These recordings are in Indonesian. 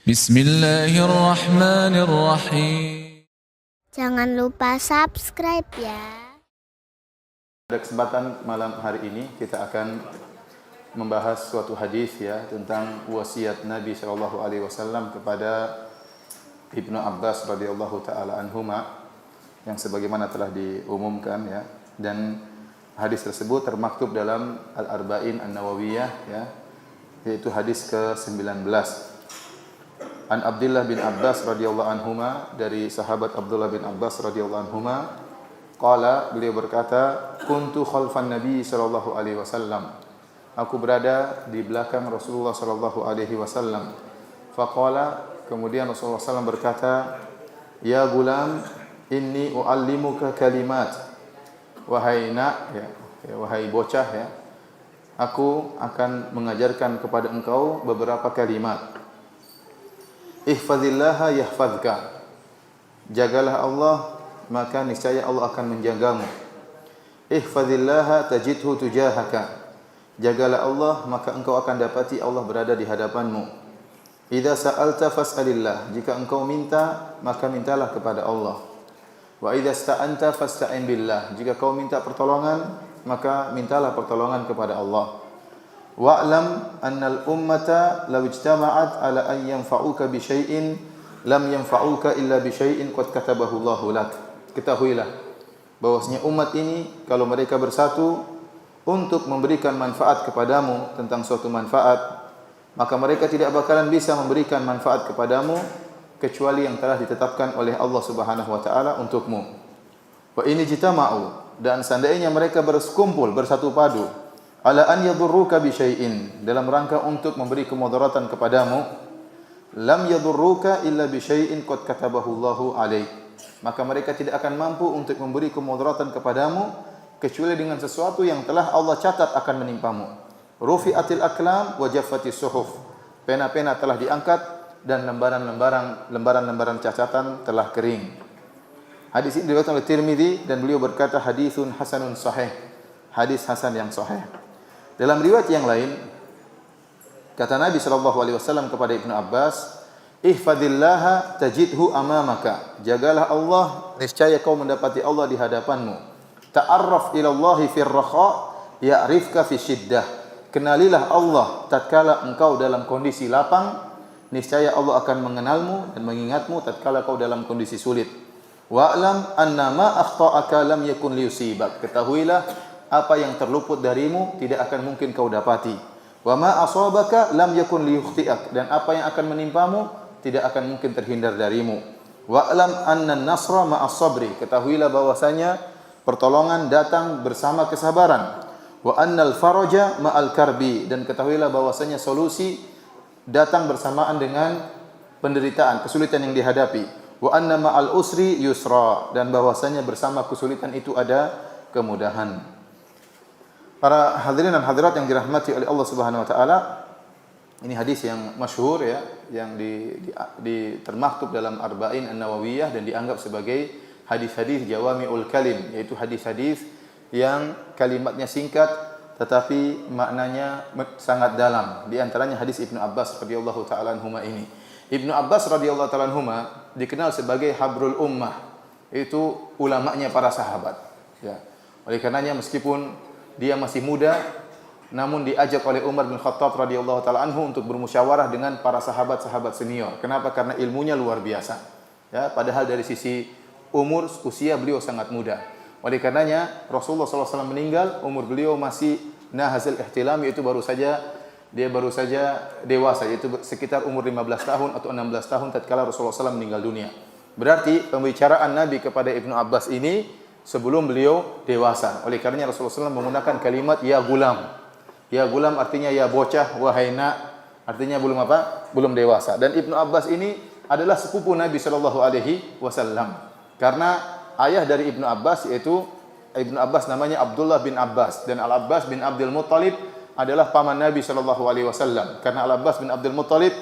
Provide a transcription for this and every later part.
Bismillahirrahmanirrahim. Jangan lupa subscribe ya. Pada kesempatan malam hari ini kita akan membahas suatu hadis ya tentang wasiat Nabi sallallahu alaihi wasallam kepada Ibnu Abbas radhiyallahu taala anhuma yang sebagaimana telah diumumkan ya, dan hadis tersebut termaktub dalam Al-Arba'in An-Nawawiyah ya, yaitu hadis ke-19. An Abdullah bin Abbas radhiyallahu anhuma, dari sahabat Abdullah bin Abbas radhiyallahu anhuma, qala, beliau berkata, kuntu khalfan Nabi sallallahu alaihi wasallam. Aku berada di belakang Rasulullah sallallahu alaihi wasallam. Faqala, kemudian Rasulullah SAW berkata, ya gulam, inni uallimuka kalimat. Wahai nak, ya, wahai bocah ya, aku akan mengajarkan kepada engkau beberapa kalimat. Ihfazillaha yahfazka. Jagalah Allah, maka niscaya Allah akan menjagamu. Ihfazillaha tajidhu tujahaka. Jagalah Allah, maka engkau akan dapati Allah berada di hadapanmu. Idza sa'alta fas'alillah. Jika engkau minta, maka mintalah kepada Allah. Wa idza sta'anta fasta'in billah. Jika kau minta pertolongan, maka mintalah pertolongan kepada Allah. Wa'lam annal ummata law ijtama'at ala an yanfa'uka bi syai'in lam yanfa'uka illa bi syai'in qad katabahu Allahu lak. Ketahuilah bahwasanya umat ini kalau mereka bersatu untuk memberikan manfaat kepadamu tentang suatu manfaat, maka mereka tidak bakalan bisa memberikan manfaat kepadamu kecuali yang telah ditetapkan oleh Allah Subhanahu wa taala untukmu. Wa in jitama'u, dan seandainya mereka berkumpul bersatu padu ala an yadurruka bi syai'in, dalam rangka untuk memberi kemudaratan kepadamu, lam yadurruka illa bi syai'in qad katabahu Allahu alaik, maka mereka tidak akan mampu untuk memberi kemudaratan kepadamu kecuali dengan sesuatu yang telah Allah catat akan menimpamu. Rufi'atil aqlam wa jaffatis suhuf. Pena-pena telah diangkat dan lembaran-lembaran catatan telah kering. Hadis ini diriwayatkan oleh Tirmizi dan beliau berkata haditsun hasanun sahih. Hadis hasan yang sahih. Dalam riwayat yang lain, kata Nabi sallallahu alaihi wasallam kepada Ibnu Abbas, ihfazillaha tajidhu amamaka. Jagalah Allah, niscaya kau mendapati Allah di hadapanmu. Ta'arraf ila Allahi fir rakha ya'rifka fi syiddah. Kenalilah Allah tatkala engkau dalam kondisi lapang, niscaya Allah akan mengenalmu dan mengingatmu tatkala kau dalam kondisi sulit. Wa'lam anna ma akhta'aka lam yakun liyusibak. Ketahuilah apa yang terluput darimu tidak akan mungkin kau dapati. Wa ma asabaka lam yakun liyukhti'ak, dan apa yang akan menimpamu tidak akan mungkin terhindar darimu. Wa'lam anna an-nasra ma'as sabri. Ketahuilah bahwasanya pertolongan datang bersama kesabaran. Wa annal faraja ma'al karbi, dan ketahuilah bahwasanya solusi datang bersamaan dengan penderitaan, kesulitan yang dihadapi. Wa anna ma'al usri yusra, dan bahwasanya bersama kesulitan itu ada kemudahan. Para hadirin dan hadirat yang dirahmati oleh Allah Subhanahu wa taala, ini hadis yang masyhur ya, yang termaktub dalam Arba'in An-Nawawiyah dan dianggap sebagai hadis-hadis jawami'ul kalim, yaitu hadis-hadis yang kalimatnya singkat tetapi maknanya sangat dalam. Di antaranya hadis Ibnu Abbas radhiyallahu taala anhuma ini. Ibnu Abbas radhiyallahu taala anhuma dikenal sebagai habrul ummah, itu ulamanya para sahabat ya. Oleh karenanya meskipun dia masih muda, namun diajak oleh Umar bin Khattab radhiyallahu taala anhu untuk bermusyawarah dengan para sahabat-sahabat senior. Kenapa? Karena ilmunya luar biasa. Ya, padahal dari sisi umur, usia beliau sangat muda. Oleh karenanya Rasulullah SAW meninggal, umur beliau masih nahazul ihtilam, yaitu baru saja dewasa, yaitu sekitar umur 15 tahun atau 16 tahun tatkala Rasulullah SAW meninggal dunia. Berarti pembicaraan Nabi kepada Ibnu Abbas ini sebelum beliau dewasa. Oleh karenanya Rasulullah SAW menggunakan kalimat ya gulam. Ya gulam artinya ya bocah, wahai nak, artinya belum apa? Belum dewasa. Dan Ibnu Abbas ini adalah sepupu Nabi sallallahu alaihi wasallam. Karena ayah dari Ibnu Abbas, yaitu Ibnu Abbas namanya Abdullah bin Abbas, dan Al-Abbas bin Abdul Muttalib adalah paman Nabi sallallahu alaihi wasallam. Karena Al-Abbas bin Abdul Muttalib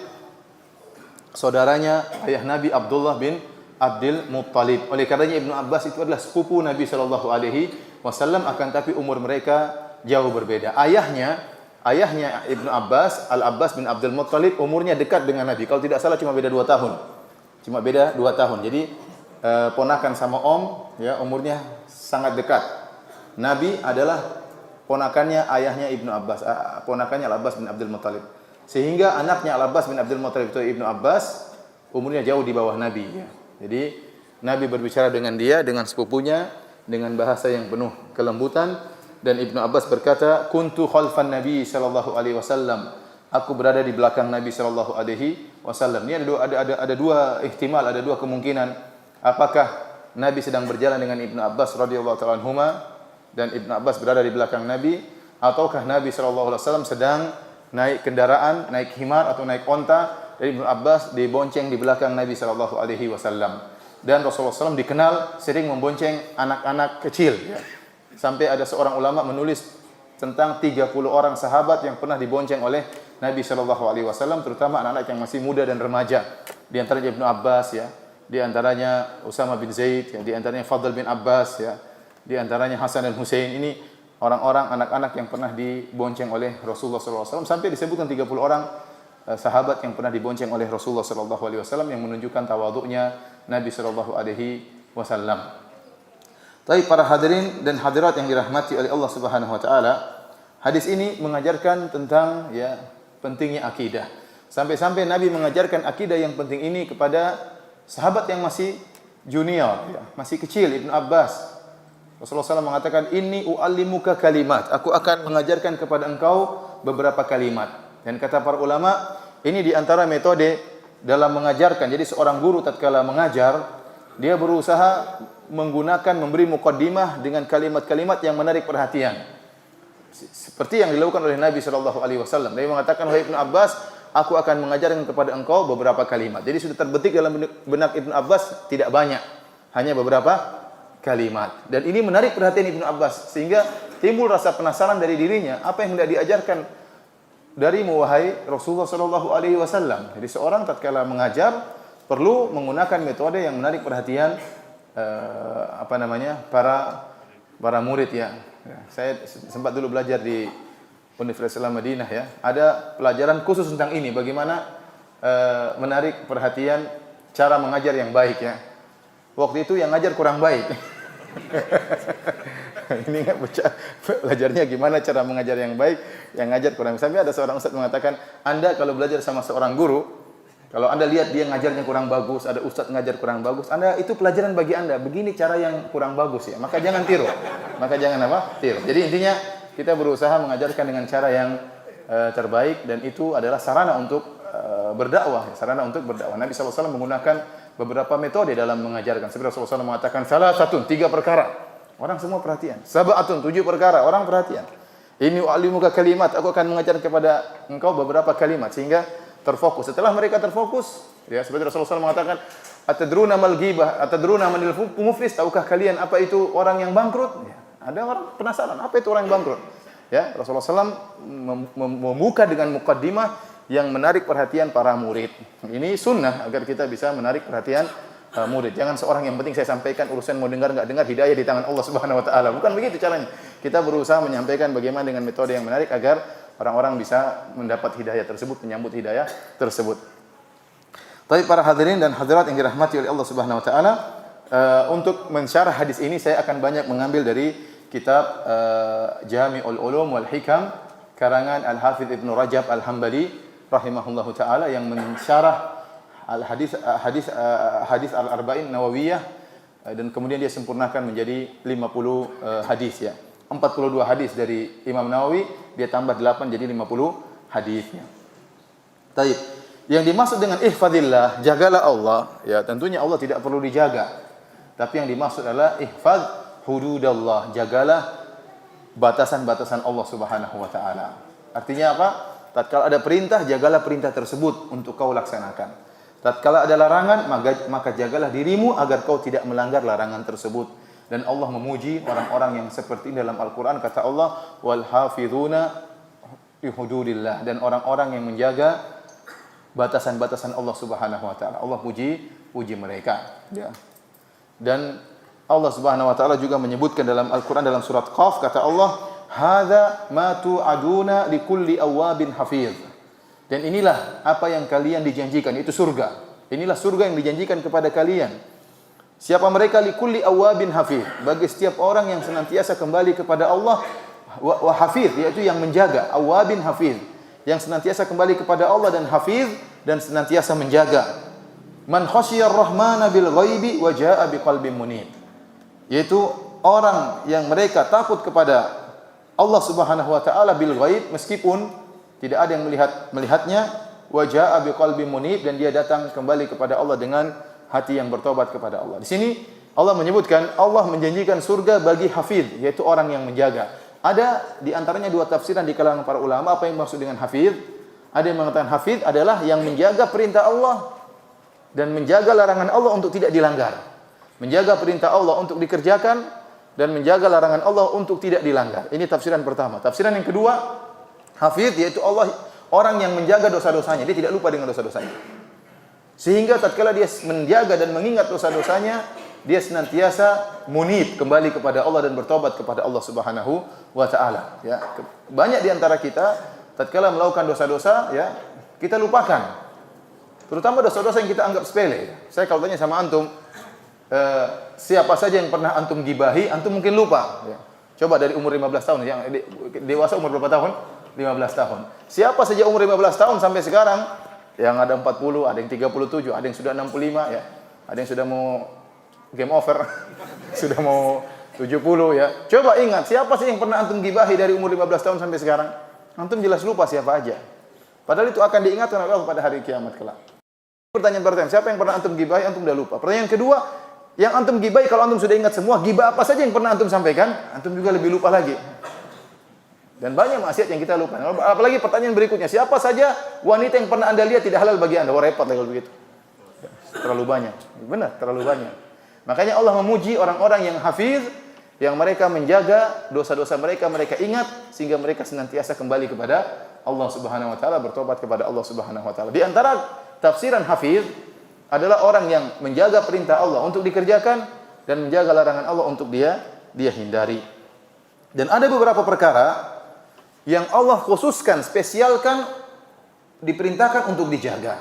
saudaranya ayah Nabi Abdullah bin Abdul Muttalib. Oleh karenanya Ibnu Abbas itu adalah sepupu Nabi sallallahu alaihi wasallam, akan tapi umur mereka jauh berbeda. Ayahnya ayahnya Ibnu Abbas, Al-Abbas bin Abdul Muttalib, umurnya dekat dengan Nabi. Kalau tidak salah cuma beda 2 tahun. Cuma beda 2 tahun. Jadi ponakan sama om, ya, umurnya sangat dekat. Nabi adalah ponakannya ayahnya Ibnu Abbas, ponakannya Al-Abbas bin Abdul Muttalib. Sehingga anaknya Al-Abbas bin Abdul Muttalib itu Ibnu Abbas, umurnya jauh di bawah Nabi. Ya. Jadi Nabi berbicara dengan dia, dengan sepupunya, dengan bahasa yang penuh kelembutan. Dan Ibnu Abbas berkata, kuntu khalfan Nabi sallallahu alaihi wasallam. Aku berada di belakang Nabi sallallahu alaihi wasallam. Ini ada dua ihtimal, ada dua kemungkinan. Apakah Nabi sedang berjalan dengan Ibnu Abbas radhiyallahu ta'ala anhuma dan Ibnu Abbas berada di belakang Nabi, ataukah Nabi sallallahu alaihi wasallam sedang naik kendaraan, naik himar atau naik onta, dan Ibnu Abbas dibonceng di belakang Nabi sallallahu alaihi wasallam. Dan Rasulullah SAW dikenal sering membonceng anak-anak kecil, ya. Sampai ada seorang ulama menulis tentang 30 orang sahabat yang pernah dibonceng oleh Nabi sallallahu alaihi wasallam, terutama anak-anak yang masih muda dan remaja. Di antaranya Ibnu Abbas, ya. Di antaranya Usama bin Zaid, ya. Di antaranya Fadl bin Abbas, ya. Di antaranya Hasan dan Husain. Ini orang-orang anak-anak yang pernah dibonceng oleh Rasulullah sallallahu alaihi wasallam, sampai disebutkan 30 orang sahabat yang pernah dibonceng oleh Rasulullah sallallahu alaihi wasallam, yang menunjukkan tawaduknya Nabi sallallahu alaihi wasallam. Tapi para hadirin dan hadirat yang dirahmati oleh Allah Subhanahu wa taala, hadis ini mengajarkan tentang, ya, pentingnya akidah. Sampai-sampai Nabi mengajarkan akidah yang penting ini kepada sahabat yang masih junior, ya, masih kecil, Ibnu Abbas. Rasulullah SAW mengatakan, "Inni u'allimuka kalimat." Aku akan mengajarkan kepada engkau beberapa kalimat. Dan kata para ulama, ini di antara metode dalam mengajarkan. Jadi seorang guru tatkala mengajar, dia berusaha menggunakan, memberi muqaddimah dengan kalimat-kalimat yang menarik perhatian. Seperti yang dilakukan oleh Nabi sallallahu alaihi wasallam. Dia mengatakan, "Wahai Ibnu Abbas, aku akan mengajarkan kepada engkau beberapa kalimat." Jadi sudah terbetik dalam benak Ibnu Abbas, tidak banyak, hanya beberapa kalimat. Dan ini menarik perhatian Ibnu Abbas sehingga timbul rasa penasaran dari dirinya, apa yang hendak diajarkan darimu wahai Rasulullah sallallahu alaihi wasallam. Jadi seorang tatkala mengajar perlu menggunakan metode yang menarik perhatian para murid, ya. Saya sempat dulu belajar di Universitas Islam Madinah, ya. Ada pelajaran khusus tentang ini, bagaimana menarik perhatian, cara mengajar yang baik, ya. Waktu itu yang ngajar kurang baik. Ini enggak belajarnya gimana cara mengajar yang baik, yang ngajar kurang. Sampai ada seorang ustaz mengatakan, Anda kalau belajar sama seorang guru, kalau Anda lihat dia ngajarnya kurang bagus, ada ustaz ngajar kurang bagus, Anda itu pelajaran bagi Anda. Begini cara yang kurang bagus, ya. Maka jangan tiru. Maka jangan apa? Tiru. Jadi intinya kita berusaha mengajarkan dengan cara yang terbaik, dan itu adalah sarana untuk berdakwah, sarana untuk berdakwah. Nabi SAW menggunakan beberapa metode dalam mengajarkan. Seperti Rasulullah SAW mengatakan, salah satu 3 perkara. Orang semua perhatian. Sab'atun 7 perkara. Orang perhatian. Ini u'allimuka kalimat. Aku akan mengajarkan kepada engkau beberapa kalimat sehingga terfokus. Setelah mereka terfokus, ya, seperti Rasulullah SAW mengatakan, atadruna mal ghibah, atadruna manil muflis, tahukah kalian apa itu orang yang bangkrut? Ya, ada orang penasaran, apa itu orang yang bangkrut? Ya, Rasulullah SAW membuka dengan muqaddimah yang menarik perhatian para murid. Ini sunnah agar kita bisa menarik perhatian murid. Jangan seorang yang penting saya sampaikan, urusan mau dengar enggak dengar, hidayah di tangan Allah Subhanahu wa taala. Bukan begitu caranya. Kita berusaha menyampaikan bagaimana dengan metode yang menarik agar orang-orang bisa mendapat hidayah tersebut, menyambut hidayah tersebut. Tapi para hadirin dan hadirat yang dirahmati oleh Allah Subhanahu wa taala, untuk mensyarah hadis ini saya akan banyak mengambil dari kitab Jami'ul Ulum wal Hikam karangan Al-Hafidz Ibnu Rajab Al-Hambali rahimahullahu taala, yang mensyarah hadis Al-Arba'in Nawawiyah, dan kemudian dia sempurnakan menjadi 50 hadis, ya. 42 hadis dari Imam Nawawi, dia tambah 8 jadi 50 hadisnya. Taib. Yang dimaksud dengan ihfazillah, jagalah Allah, ya, tentunya Allah tidak perlu dijaga. Tapi yang dimaksud adalah ihfaz hududallah, jagalah batasan-batasan Allah Subhanahu wa taala. Artinya apa? Tatkala ada perintah, jagalah perintah tersebut untuk kau laksanakan. Tatkala ada larangan, maka jagalah dirimu agar kau tidak melanggar larangan tersebut. Dan Allah memuji orang-orang yang seperti ini dalam Al-Quran. Kata Allah, wal hafizuna li hududillah, dan orang-orang yang menjaga batasan-batasan Allah Subhanahu wa taala. Allah puji mereka, ya. Dan Allah Subhanahu wa taala juga menyebutkan dalam Al-Quran dalam surat Qaf, kata Allah, hadza ma tu'aduna likulli awwabin hafiz. Dan inilah apa yang kalian dijanjikan, itu surga. Inilah surga yang dijanjikan kepada kalian. Siapa mereka? Likulli awwabin hafiz, bagi setiap orang yang senantiasa kembali kepada Allah, wa hafiz, yaitu yang menjaga, awwabin hafiz, yang senantiasa kembali kepada Allah, dan hafiz, dan senantiasa menjaga. Man khasyiyar rahmana bil ghaibi wa jaa'a biqalbin munib, yaitu orang yang mereka takut kepada Allah Subhanahu wa taala bil ghaib, meskipun tidak ada yang melihatnya, wa jaa'a biqalbin munib, dan dia datang kembali kepada Allah dengan hati yang bertobat kepada Allah. Di sini Allah menyebutkan Allah menjanjikan surga bagi hafiz, yaitu orang yang menjaga. Ada di antaranya dua tafsiran di kalangan para ulama apa yang maksud dengan hafiz. Ada yang mengatakan hafiz adalah yang menjaga perintah Allah dan menjaga larangan Allah untuk tidak dilanggar. Menjaga perintah Allah untuk dikerjakan dan menjaga larangan Allah untuk tidak dilanggar. Ini tafsiran pertama. Tafsiran yang kedua, hafiz yaitu Allah, orang yang menjaga dosa-dosanya, dia tidak lupa dengan dosa-dosanya. Sehingga tatkala dia menjaga dan mengingat dosa-dosanya, dia senantiasa munib, kembali kepada Allah dan bertobat kepada Allah Subhanahu wa taala, ya. Banyak di antara kita tatkala melakukan dosa-dosa, ya, kita lupakan. Terutama dosa-dosa yang kita anggap sepele. Saya kalau tanya sama antum, siapa saja yang pernah antum gibahi, antum mungkin lupa, ya. Coba dari umur 15 tahun, yang dewasa umur berapa tahun? 15 tahun. Siapa saja umur 15 tahun sampai sekarang, yang ada 40, ada yang 37, ada yang sudah 65, ya. Ada yang sudah mau game over, sudah mau 70, ya. Coba ingat, siapa sih yang pernah antum gibahi dari umur 15 tahun sampai sekarang? Antum jelas lupa siapa aja. Padahal itu akan diingatkan oleh Allah pada hari kiamat kelak. Pertanyaan, siapa yang pernah antum gibahi, antum sudah lupa. Pertanyaan kedua, yang antum gibahi kalau antum sudah ingat semua, gibah apa saja yang pernah antum sampaikan, antum juga lebih lupa lagi. Dan banyak maksiat yang kita lupa. Apalagi pertanyaan berikutnya, siapa saja wanita yang pernah anda lihat tidak halal bagi anda? Wah, repot lah kalau begitu. Terlalu banyak. Benar, terlalu banyak. Makanya Allah memuji orang-orang yang hafiz, yang mereka menjaga dosa-dosa mereka, mereka ingat, sehingga mereka senantiasa kembali kepada Allah Subhanahu wa taala, bertobat kepada Allah Subhanahu wa taala. Di antara tafsiran hafiz adalah orang yang menjaga perintah Allah untuk dikerjakan dan menjaga larangan Allah untuk dia hindari. Dan ada beberapa perkara yang Allah khususkan, spesialkan, diperintahkan untuk dijaga.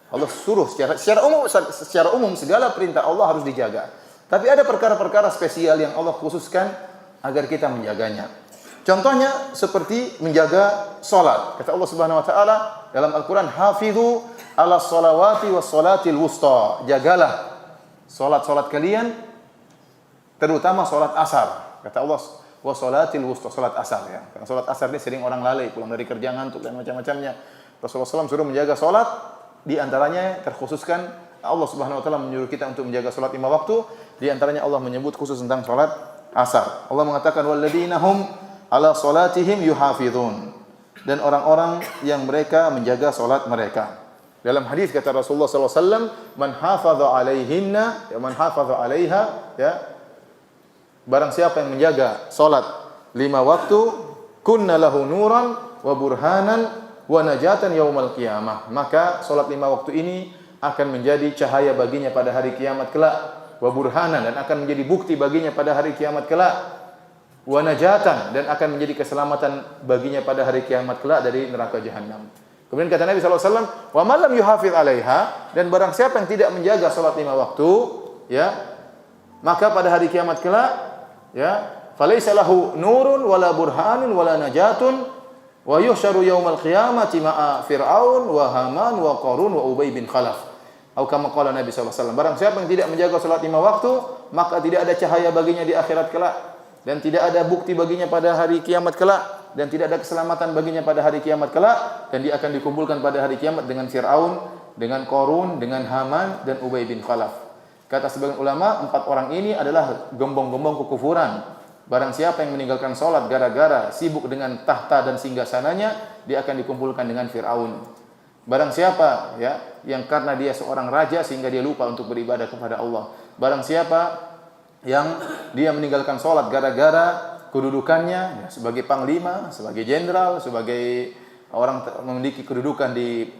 Allah suruh secara umum segala perintah Allah harus dijaga. Tapi ada perkara-perkara spesial yang Allah khususkan agar kita menjaganya. Contohnya seperti menjaga salat. Kata Allah Subhanahu wa taala dalam Al-Qur'an, "Hafizu 'alas salawati was salatil wusta." Jagalah salat-salat kalian, terutama salat asar. Kata Allah, "Wa salatil wusta," salat asar, ya. Karena salat asar ini sering orang lalai, pulang dari kerja ngantuk dan macam-macamnya. Rasulullah SAW suruh menjaga salat, di antaranya terkhususkan Allah Subhanahu wa taala menyuruh kita untuk menjaga salat 5 waktu, di antaranya Allah menyebut khusus tentang salat asar. Allah mengatakan walladzina hum ala salatihim yuhafizun, dan orang-orang yang mereka menjaga salat mereka. Dalam hadis kata Rasulullah sallallahu alaihi wasallam, man hafaza alaihinna, ya, man hafaza alaiha, ya, barang siapa yang menjaga salat 5 waktu, kunna lahu nuran wa burhanan wa najatan yaumal qiyamah, maka salat 5 waktu ini akan menjadi cahaya baginya pada hari kiamat kelak, wa burhanan, dan akan menjadi bukti baginya pada hari kiamat kelak, wa najatan, dan akan menjadi keselamatan baginya pada hari kiamat kelak dari neraka jahanam. Kemudian kata Nabi sallallahu alaihi wasallam, wa man lam yuhafiz 'alaiha, dan barang siapa yang tidak menjaga salat 5 waktu, ya, maka pada hari kiamat kelak, ya, falaisa lahu nurun wala burhanun wala najatun wa yuhsyaru yaumal qiyamati ma'a fir'aun wa haman wa qarun wa ubay bin khalaf. Atau kama qala Nabi sallallahu alaihi wasallam, barang siapa yang tidak menjaga salat 5 waktu, maka tidak ada cahaya baginya di akhirat kelak, dan tidak ada bukti baginya pada hari kiamat kelak, dan tidak ada keselamatan baginya pada hari kiamat kelak, dan dia akan dikumpulkan pada hari kiamat dengan Fir'aun, dengan Qarun, dengan Haman, dan Ubay bin Khalaf. Kata sebagian ulama, 4 orang ini adalah gembong-gembong kekufuran. Barang siapa yang meninggalkan salat gara-gara sibuk dengan tahta dan singgasananya, dia akan dikumpulkan dengan Fir'aun. Barang siapa, ya, yang karena dia seorang raja sehingga dia lupa untuk beribadah kepada Allah. Barang siapa yang dia meninggalkan salat gara-gara kedudukannya, ya, sebagai panglima, sebagai jenderal, sebagai orang memiliki kedudukan di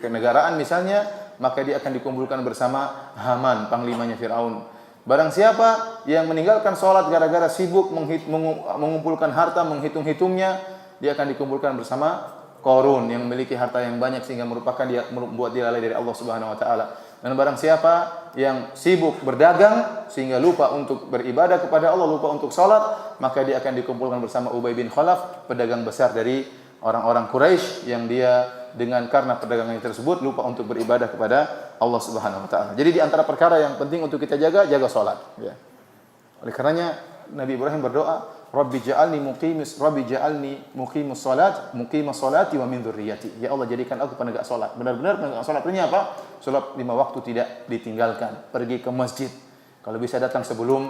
kenegaraan misalnya, maka dia akan dikumpulkan bersama Haman, panglimanya Firaun. Barang siapa yang meninggalkan salat gara-gara sibuk mengumpulkan harta, menghitung-hitungnya, dia akan dikumpulkan bersama Qarun yang memiliki harta yang banyak sehingga membuat dia lalai dari Allah Subhanahu wa taala. Dan barang siapa yang sibuk berdagang sehingga lupa untuk beribadah kepada Allah, lupa untuk salat, maka dia akan dikumpulkan bersama Ubay bin Khalaf, pedagang besar dari orang-orang Quraisy yang dia karena perdagangannya tersebut lupa untuk beribadah kepada Allah Subhanahu wa taala. Jadi di antara perkara yang penting untuk kita jaga salat, ya. Oleh karenanya Nabi Ibrahim berdoa, Rabbi ja'alni muqimus salati wa min dzurriyyati. Ya Allah, jadikan aku penegak salat. Benar-benar penegak salat. Artinya apa? Salat 5 waktu tidak ditinggalkan. Pergi ke masjid. Kalau bisa datang sebelum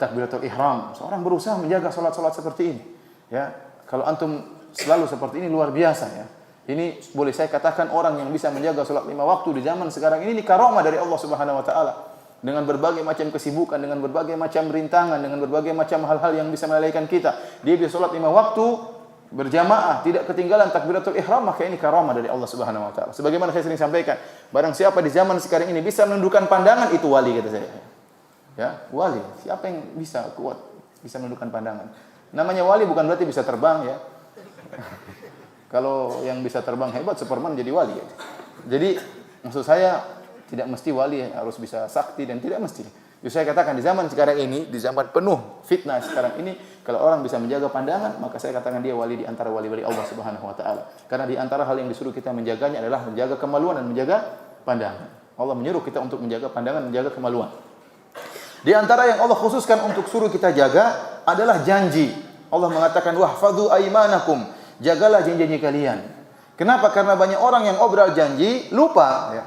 takbiratul ihram. Seorang berusaha menjaga salat-salat seperti ini. Ya, kalau antum selalu seperti ini luar biasa, ya. Ini boleh saya katakan orang yang bisa menjaga salat 5 waktu di zaman sekarang ini karamah dari Allah Subhanahu wa taala. Dengan berbagai macam kesibukan, dengan berbagai macam rintangan, dengan berbagai macam hal-hal yang bisa melalaikan kita, dia bisa salat 5 waktu berjamaah, tidak ketinggalan takbiratul ihram, maka ini karamah dari Allah Subhanahu wa taala. Sebagaimana saya sering sampaikan, barang siapa di zaman sekarang ini bisa menundukkan pandangan, itu wali, kata saya. Ya, wali. Siapa yang bisa kuat bisa menundukkan pandangan? Namanya wali bukan berarti bisa terbang, ya. Kalau yang bisa terbang hebat, Superman jadi wali, ya. Jadi maksud saya tidak mesti wali harus bisa sakti, dan tidak mesti. Jadi saya katakan di zaman sekarang ini, di zaman penuh fitnah sekarang ini, kalau orang bisa menjaga pandangan, maka saya katakan dia wali di antara wali-wali Allah Subhanahu wa taala. Karena di antara hal yang disuruh kita menjaganya adalah menjaga kemaluan dan menjaga pandangan. Allah menyuruh kita untuk menjaga pandangan, menjaga kemaluan. Di antara yang Allah khususkan untuk suruh kita jaga adalah janji. Allah mengatakan wahfadzu aimanakum, jagalah janji-janji kalian. Kenapa? Karena banyak orang yang obral janji lupa, ya.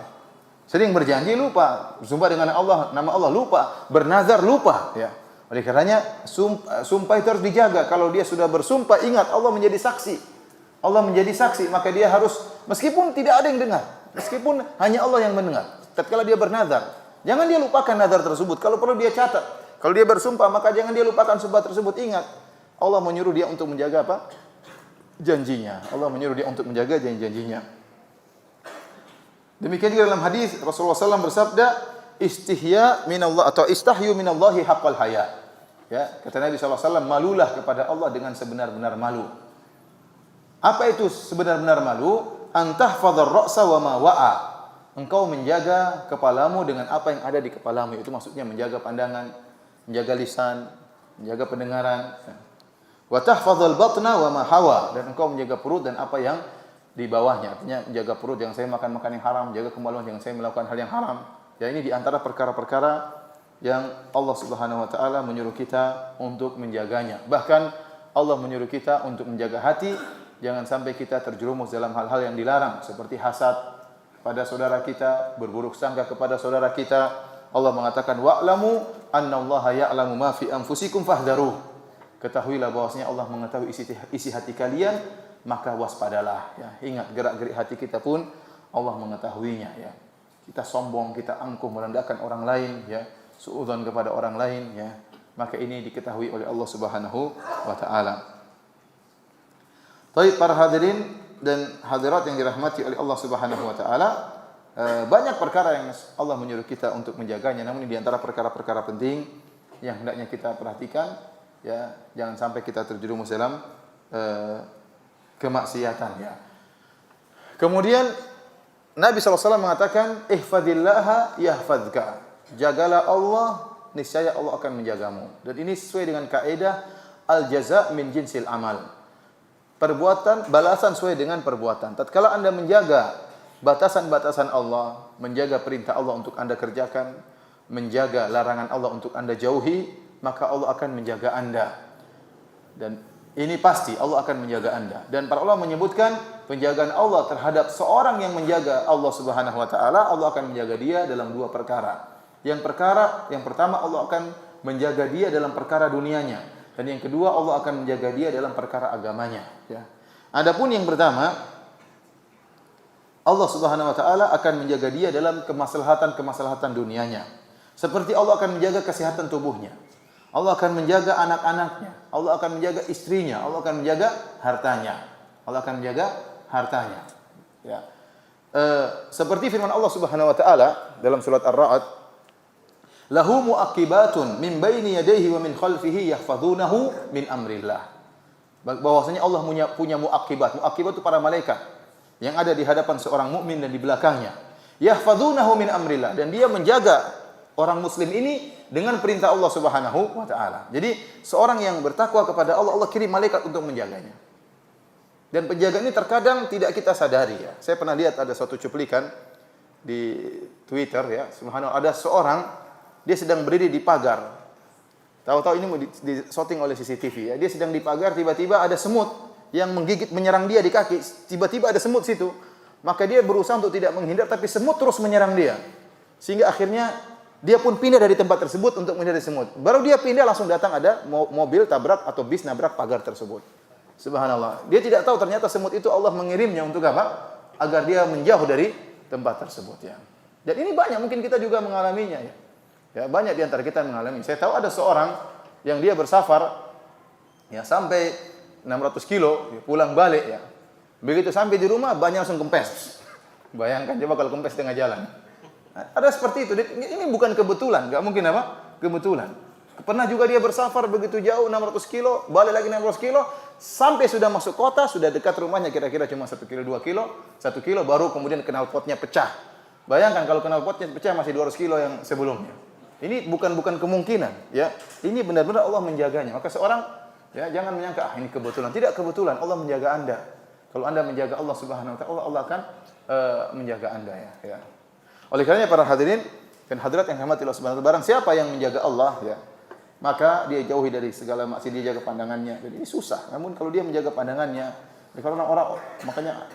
Sering berjanji lupa, bersumpah dengan Allah, nama Allah lupa, bernazar lupa, ya. Oleh karenanya sumpah itu harus dijaga. Kalau dia sudah bersumpah, ingat Allah menjadi saksi. Allah menjadi saksi, maka dia harus, meskipun tidak ada yang dengar, meskipun hanya Allah yang mendengar. Tatkala dia bernazar, jangan dia lupakan nazar tersebut. Kalau perlu dia catat. Kalau dia bersumpah, maka jangan dia lupakan sumpah tersebut. Ingat, Allah menyuruh dia untuk menjaga apa? Janjinya. Allah menyuruh dia untuk menjaga janji-janjinya. Demikian juga dalam hadis Rasulullah SAW bersabda, istihya minallah atau istahyu minallahi haqqal haya. Ya, kata Nabi SAW, malulah kepada Allah dengan sebenar-benar malu. Apa itu sebenar-benar malu? Antahfadzar ra'sa wa ma wa'a. Engkau menjaga kepalamu dengan apa yang ada di kepalamu. Itu maksudnya menjaga pandangan, menjaga lisan, menjaga pendengaran. Wa tahfadzal batna wa ma hawa. Dan engkau menjaga perut dan apa yang di bawahnya, artinya menjaga perut, jangan saya makan yang haram, menjaga kemaluan, jangan saya melakukan hal yang haram. Ya, ini di antara perkara-perkara yang Allah Subhanahu wa taala menyuruh kita untuk menjaganya. Bahkan Allah menyuruh kita untuk menjaga hati, jangan sampai kita terjerumus dalam hal-hal yang dilarang seperti hasad pada saudara kita, berburuk sangka kepada saudara kita. Allah mengatakan wa'lamu annallaha ya'lamu ma fi anfusikum fahdharuh. Ketahuilah bahwasanya Allah mengetahui isi hati kalian, maka waspadalah, ya. Ingat, gerak-gerik hati kita pun Allah mengetahuinya, ya. Kita sombong, kita angkuh merendahkan orang lain, ya, suudzon kepada orang lain, ya. Maka ini diketahui oleh Allah Subhanahu wa taala. Baik para hadirin dan hadirat yang dirahmati oleh Allah Subhanahu wa taala, banyak perkara yang Allah menyuruh kita untuk menjaganya, namun di antara perkara-perkara penting yang hendaknya kita perhatikan, ya, jangan sampai kita terjerumus dalam kemaksiatan, ya. Kemudian Nabi SAW mengatakan ihfadillaha yahfadzka. Jagalah Allah, niscaya Allah akan menjagamu. Dan ini sesuai dengan kaidah al-jaza' min jinsil amal. Perbuatan, balasan sesuai dengan perbuatan. Tatkala Anda menjaga batasan-batasan Allah, menjaga perintah Allah untuk Anda kerjakan, menjaga larangan Allah untuk Anda jauhi, maka Allah akan menjaga Anda. Dan ini pasti Allah akan menjaga Anda. Dan para ulama menyebutkan penjagaan Allah terhadap seorang yang menjaga Allah Subhanahu wa taala, Allah akan menjaga dia dalam 2 perkara. Yang pertama Allah akan menjaga dia dalam perkara dunianya, dan yang kedua Allah akan menjaga dia dalam perkara agamanya, ya. Adapun yang pertama, Allah Subhanahu wa taala akan menjaga dia dalam kemaslahatan dunianya. Seperti Allah akan menjaga kesehatan tubuhnya. Allah akan menjaga anak-anaknya, Allah akan menjaga istrinya, Allah akan menjaga hartanya. Allah akan menjaga hartanya. Ya. Seperti firman Allah Subhanahu wa taala dalam surat Ar-Ra'd, Lahu muaqibatun min baini yadayhi wa min khalfihi yahfazunahu min amrillah. Bahwasanya Allah punya muaqibat. Muaqibat itu para malaikat yang ada di hadapan seorang mukmin dan di belakangnya. Yahfazunahu min amrillah, dan dia menjaga orang muslim ini dengan perintah Allah Subhanahu wa taala. Jadi seorang yang bertakwa kepada Allah, Allah kirim malaikat untuk menjaganya. Dan penjagaan ini terkadang tidak kita sadari ya. Saya pernah lihat ada suatu cuplikan di Twitter ya, subhanallah, ada seorang dia sedang berdiri di pagar. Tahu-tahu ini di shooting oleh CCTV ya. Dia sedang di pagar, tiba-tiba ada semut yang menggigit, menyerang dia di kaki. Tiba-tiba ada semut situ. Maka dia berusaha untuk tidak menghindar, tapi semut terus menyerang dia. Sehingga akhirnya dia pun pindah dari tempat tersebut untuk menghindari semut. Baru dia pindah, langsung datang ada mobil tabrak atau bis nabrak pagar tersebut. Subhanallah. Dia tidak tahu ternyata semut itu Allah mengirimnya untuk apa? Agar dia menjauh dari tempat tersebut ya. Dan ini banyak, mungkin kita juga mengalaminya ya. Ya, banyak di antara kita mengalami. Saya tahu ada seorang yang dia bersafar ya sampai 600 kilo, ya, pulang balik ya. Begitu sampai di rumah banyak langsung kempes. Bayangkan coba kalau kempes tengah jalan. Nah, ada seperti itu. Ini bukan kebetulan, enggak mungkin apa? Kebetulan. Pernah juga dia bersafar begitu jauh 600 kilo, balik lagi 600 kilo, sampai sudah masuk kota, sudah dekat rumahnya kira-kira cuma 1 kilo, 2 kilo, 1 kilo baru kemudian knalpotnya pecah. Bayangkan kalau knalpotnya pecah masih 200 kilo yang sebelumnya. Ini bukan kemungkinan, ya. Ini benar-benar Allah menjaganya. Maka seorang ya jangan menyangka ini kebetulan. Tidak kebetulan, Allah menjaga Anda. Kalau Anda menjaga Allah Subhanahu wa taala, Allah akan menjaga Anda ya. Oleh karenanya para hadirin dan hadirat yang dirahmati Allah Subhanahu wa taala, barang siapa yang menjaga Allah ya, maka dia jauhi dari segala maksiat, dia jaga pandangannya. Jadi ini susah. Namun kalau dia menjaga pandangannya, kalau orang makanya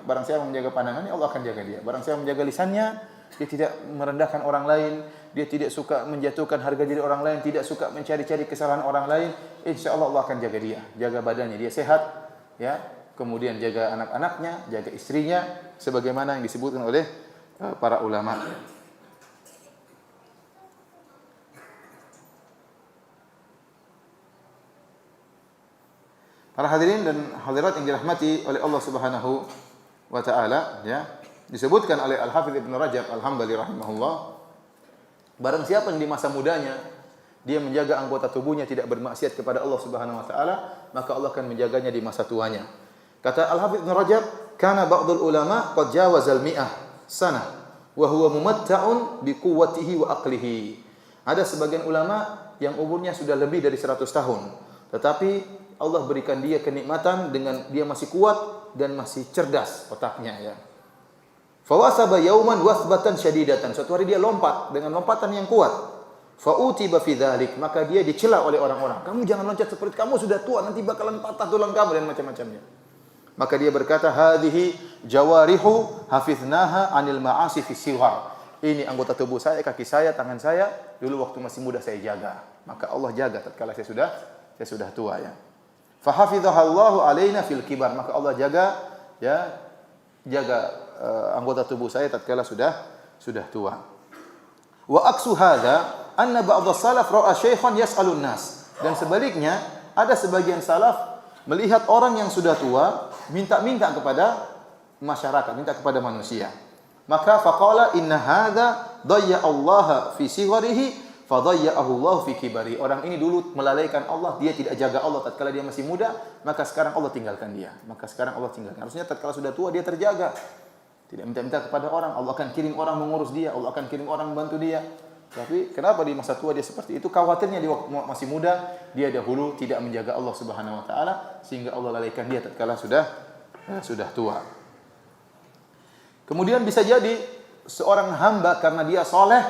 barang siapa menjaga pandangannya, Allah akan jaga dia. Barang siapa menjaga lisannya, dia tidak merendahkan orang lain, dia tidak suka menjatuhkan harga diri orang lain, tidak suka mencari-cari kesalahan orang lain, insyaallah Allah akan jaga dia. Jaga badannya, dia sehat, ya. Kemudian jaga anak-anaknya, jaga istrinya, sebagaimana yang disebutkan oleh para ulama. Para hadirin dan hadirat yang dirahmati oleh Allah Subhanahu wa taala, ya. Disebutkan oleh Al-Hafidz Ibnu Rajab Al-Hambali rahimahullah, barang siapa yang di masa mudanya dia menjaga anggota tubuhnya tidak bermaksiat kepada Allah Subhanahu wa taala, maka Allah akan menjaganya di masa tuanya. Kata Al-Hafidz Ibnu Rajab, "Kana ba'dul ulama qad jawazal mi'ah sanah wa huwa mumatta'un bi quwwatihi wa aqlihi." Ada sebagian ulama yang umurnya sudah lebih dari 100 tahun, tetapi Allah berikan dia kenikmatan dengan dia masih kuat dan masih cerdas otaknya ya. Fawasaba yauman wasbatan syadidatan. Suatu hari dia lompat dengan lompatan yang kuat. Fa'utiba fi dzalik, maka dia dicela oleh orang-orang. Kamu jangan loncat seperti kamu sudah tua, nanti bakalan patah tulang kamu dan macam-macamnya. Maka dia berkata, "Hadhihi jawarihu hafiznaha 'anil ma'asi fi sighar." Ini anggota tubuh saya, kaki saya, tangan saya, dulu waktu masih muda saya jaga. Maka Allah jaga tatkala saya sudah tua ya. Fa hafidhahallahu alaina fil kibar, maka Allah jaga anggota tubuh saya tatkala sudah tua. Wa aqsu hadza anna ba'd as-salaf ra'a syaikhan yas'alun nas. Dan sebaliknya, ada sebagian salaf melihat orang yang sudah tua minta kepada masyarakat, minta kepada manusia. Maka faqala inna hadza dayya Allah fi sigharihi fadayya'ahu Allah fi kibari. Orang ini dulu melalaikan Allah, dia tidak jaga Allah tatkala dia masih muda, maka sekarang Allah tinggalkan dia. Harusnya tatkala sudah tua dia terjaga. Tidak minta-minta kepada orang, Allah akan kirim orang mengurus dia, Allah akan kirim orang membantu dia. Tapi kenapa di masa tua dia seperti itu? Khawatirnya di waktu masih muda dia dahulu tidak menjaga Allah Subhanahu wa taala sehingga Allah lalaikan dia tatkala sudah tua. Kemudian bisa jadi seorang hamba karena dia soleh,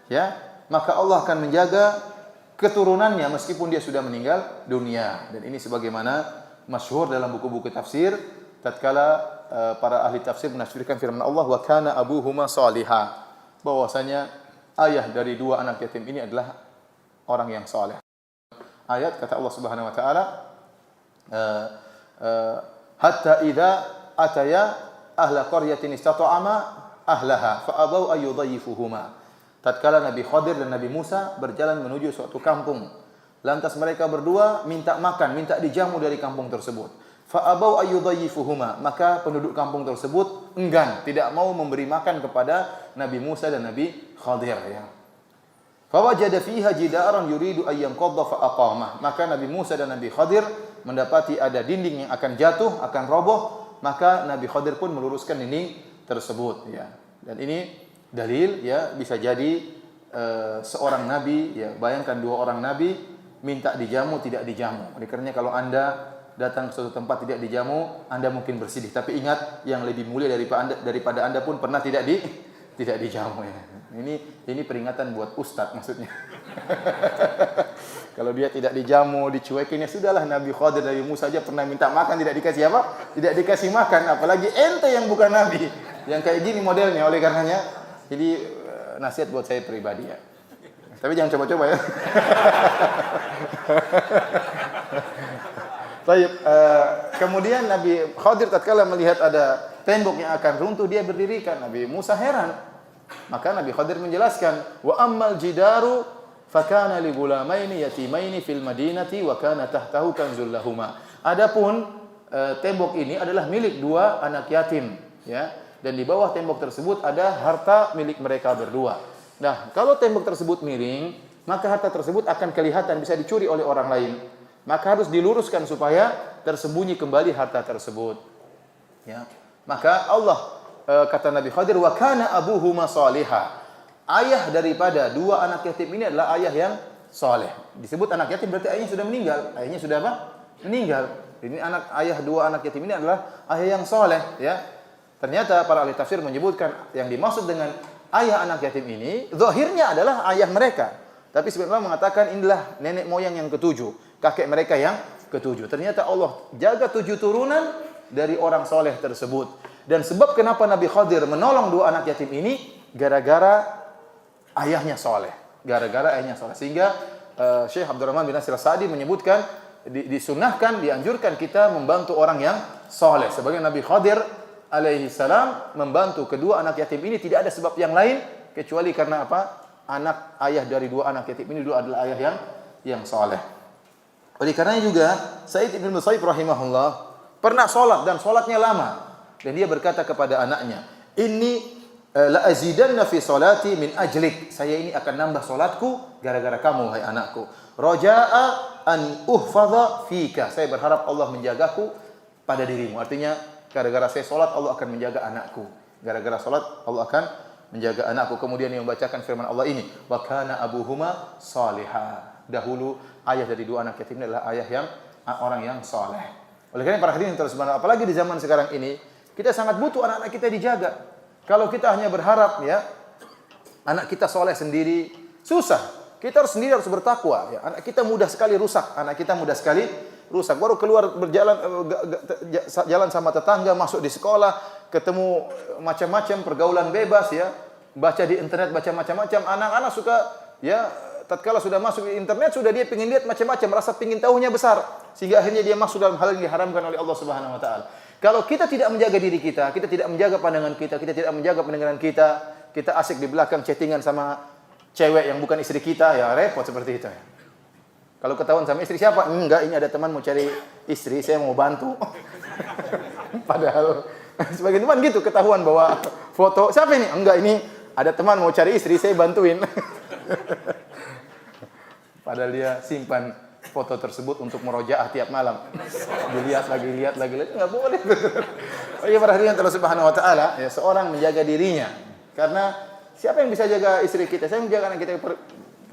ya, maka Allah akan menjaga keturunannya meskipun dia sudah meninggal dunia. Dan ini sebagaimana masyhur dalam buku-buku tafsir tatkala para ahli tafsir menafsirkan firman Allah, wa kana abuhuma salihah, bahwasanya ayah dari dua anak yatim ini adalah orang yang saleh. Ayat kata Allah Subhanahu wa taala, hatta idza ataya ahla qaryatin istata'ama ahlaha fa abau ayyudayyifuhuma. Tatkala Nabi Khadir dan Nabi Musa berjalan menuju suatu kampung, lantas mereka berdua minta makan, minta dijamu dari kampung tersebut. Fa abau ayyudayyifuhuma, maka penduduk kampung tersebut enggan, tidak mau memberi makan kepada Nabi Musa dan Nabi Khadir ya. Fawajada fiha jidaran yuridu an yanqadha fa aqamah. Maka Nabi Musa dan Nabi Khadir mendapati ada dinding yang akan jatuh, akan roboh, maka Nabi Khadir pun meluruskan dinding tersebut ya. Dan ini dalil ya, bisa jadi seorang nabi ya, bayangkan dua orang nabi minta dijamu tidak dijamu. Oleh karenanya kalau Anda datang ke suatu tempat tidak dijamu, Anda mungkin bersedih, tapi ingat yang lebih mulia daripada Anda pun pernah tidak dijamu ya. Ini peringatan buat ustadz maksudnya. Kalau dia tidak dijamu, dicuekin, ya sudahlah. Nabi Khadir, Nabi Musa saja pernah minta makan tidak dikasih apa? Tidak dikasih makan, apalagi ente yang bukan nabi. Yang kayak gini modelnya. Oleh karenanya, jadi nasihat buat saya pribadi ya. Tapi jangan coba-coba ya. Baik, kemudian Nabi Khadir tatkala melihat ada tembok yang akan runtuh, dia berdirikan. Nabi Musa heran. Maka Nabi Khadir menjelaskan, wa ammal jidaru fakana li gulamaini yatimaini fil madinati wa kana tahtahu kanzul lahuma. Adapun tembok ini adalah milik dua anak yatim ya, dan di bawah tembok tersebut ada harta milik mereka berdua. Nah, kalau tembok tersebut miring, maka harta tersebut akan kelihatan bisa dicuri oleh orang lain. Maka harus diluruskan supaya tersembunyi kembali harta tersebut. Ya. Maka Allah kata Nabi Khadir, wa kana abuhuma salihah. Ayah daripada dua anak yatim ini adalah ayah yang saleh. Disebut anak yatim berarti ayahnya sudah meninggal. Ayahnya sudah apa? Meninggal. Ini ayah dua anak yatim ini adalah ayah yang saleh ya. Ternyata para ahli tafsir menyebutkan yang dimaksud dengan ayah anak yatim ini zahirnya adalah ayah mereka. Tapi sebenarnya mengatakan inilah nenek moyang yang ketujuh, kakek mereka yang ketujuh. Ternyata Allah jaga 7 turunan dari orang soleh tersebut. Dan sebab kenapa Nabi Khadir menolong dua anak yatim ini, gara-gara ayahnya soleh. Gara-gara ayahnya soleh. Sehingga Syekh Abdurrahman bin Nasir As-Sa'di menyebutkan, disunahkan, dianjurkan kita membantu orang yang soleh. Sebagai Nabi Khadir alaihi salam membantu kedua anak yatim ini tidak ada sebab yang lain kecuali karena apa? Ayah dari dua anak yatim ini dulu adalah ayah yang soleh. Oleh karenanya juga Sa'id bin Musayyib rahimahullah pernah sholat dan sholatnya lama. Dan dia berkata kepada anaknya, "Inni la azidanna fi salati min ajlik." Saya ini akan nambah sholatku gara-gara kamu, hai anakku. Raja'a an uhfadha fika. Saya berharap Allah menjagaku pada dirimu. Artinya gara-gara saya sholat Allah akan menjaga anakku. Gara-gara sholat Allah akan menjaga anakku. Kemudian dia membacakan firman Allah ini, wa kana abuhuma salihah. Dahulu ayah dari dua anak yatim adalah ayah yang orang yang saleh. Oleh karena para hadirin terus subhanallah, apalagi di zaman sekarang ini kita sangat butuh anak-anak kita dijaga. Kalau kita hanya berharap ya anak kita soleh sendiri, susah. Kita harus sendiri harus bertakwa. Ya. Anak kita mudah sekali rusak. Baru keluar berjalan jalan sama tetangga, masuk di sekolah, ketemu macam-macam pergaulan bebas ya. Baca di internet, baca macam-macam. Anak-anak suka ya, tatkala sudah masuk di internet sudah dia ingin lihat macam-macam, rasa ingin tahunya besar, sehingga akhirnya dia masuk dalam hal yang diharamkan oleh Allah Subhanahu wa taala. Kalau kita tidak menjaga diri kita, kita tidak menjaga pandangan kita, kita tidak menjaga pendengaran kita, kita asik di belakang chattingan sama cewek yang bukan istri kita, ya repot seperti itu. Kalau ketahuan sama istri siapa? Enggak, ini ada teman mau cari istri, saya mau bantu. Padahal sebagian teman gitu ketahuan bawa foto, siapa ini? Enggak, ini ada teman mau cari istri, saya bantuin. Padahal dia simpan foto tersebut untuk merojaah tiap malam. Dilihat lagi, enggak boleh. Oh iya, para hadirin Allah Subhanahu wa taala, ya seorang menjaga dirinya. Karena siapa yang bisa jaga istri kita? Saya menjaga anak kita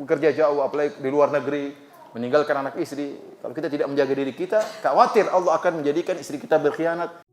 bekerja jauh, apalagi di luar negeri, meninggalkan anak istri. Kalau kita tidak menjaga diri kita, khawatir Allah akan menjadikan istri kita berkhianat,